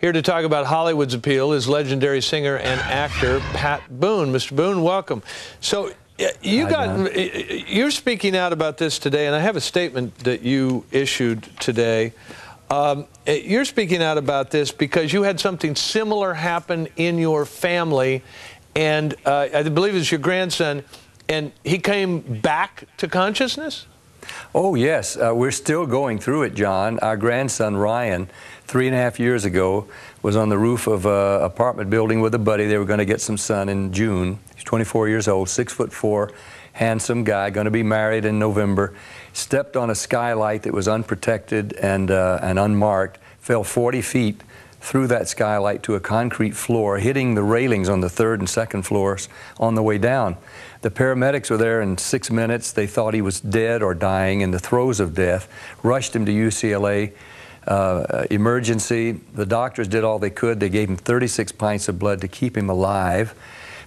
Here to talk about Hollywood's appeal is legendary singer and actor Pat Boone. Mr. Boone, welcome. So you're speaking out about this today, and I have a statement that you issued today. You're speaking out about this because you had something similar happen in your family, and I believe it's your grandson, and he came back to consciousness? Oh, yes. We're still going through it, John. Our grandson, Ryan, 3.5 years ago, was on the roof of an apartment building with a buddy. They were going to get some sun in June. He's 24 years old, 6'4", handsome guy, going to be married in November. Stepped on a skylight that was unprotected and unmarked, fell 40 feet through that skylight to a concrete floor, hitting the railings on the 3rd and 2nd floors on the way down. The paramedics were there in 6 minutes. They thought he was dead or dying, in the throes of death, rushed him to UCLA emergency. The doctors did all they could. They gave him 36 pints of blood to keep him alive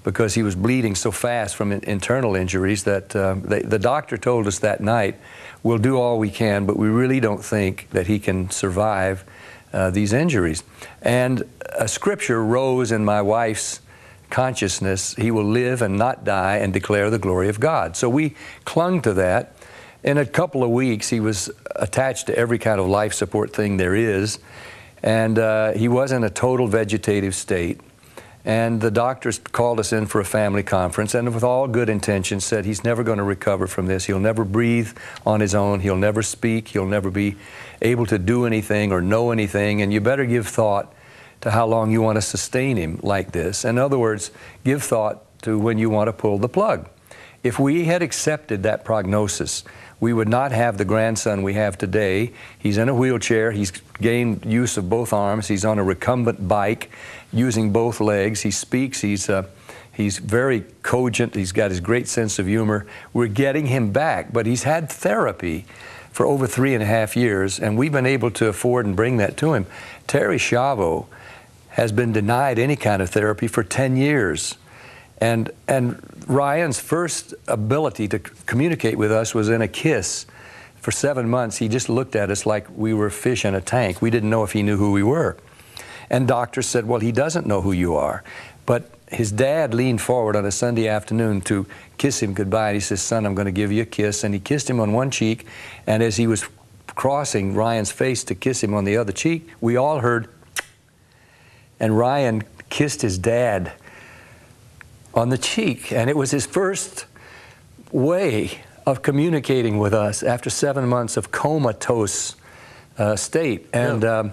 because he was bleeding so fast from internal injuries that the doctor told us that night, we'll do all we can, but we really don't think that he can survive these injuries. And a scripture rose in my wife's consciousness: he will live and not die and declare the glory of God. So we clung to that. In a couple of weeks, he was attached to every kind of life support thing there is, and he was in a total vegetative state. And the doctors called us in for a family conference, and with all good intentions said he's never going to recover from this. He'll never breathe on his own. He'll never speak. He'll never be able to do anything or know anything, and you better give thought to how long you want to sustain him like this. In other words, give thought to when you want to pull the plug. If we had accepted that prognosis, we would not have the grandson we have today. He's in a wheelchair. He's gained use of both arms. He's on a recumbent bike using both legs. He speaks. He's very cogent. He's got his great sense of humor. We're getting him back, but he's had therapy for over 3.5 years, and we've been able to afford and bring that to him. Terry Chavo has been denied any kind of therapy for 10 years. And Ryan's first ability to communicate with us was in a kiss. For 7 months, he just looked at us like we were fish in a tank. We didn't know if he knew who we were. And doctors said, well, he doesn't know who you are. But his dad leaned forward on a Sunday afternoon to kiss him goodbye. And he says, son, I'm going to give you a kiss. And he kissed him on one cheek. And as he was crossing Ryan's face to kiss him on the other cheek, we all heard, and Ryan kissed his dad on the cheek, and it was his first way of communicating with us after 7 months of comatose state. And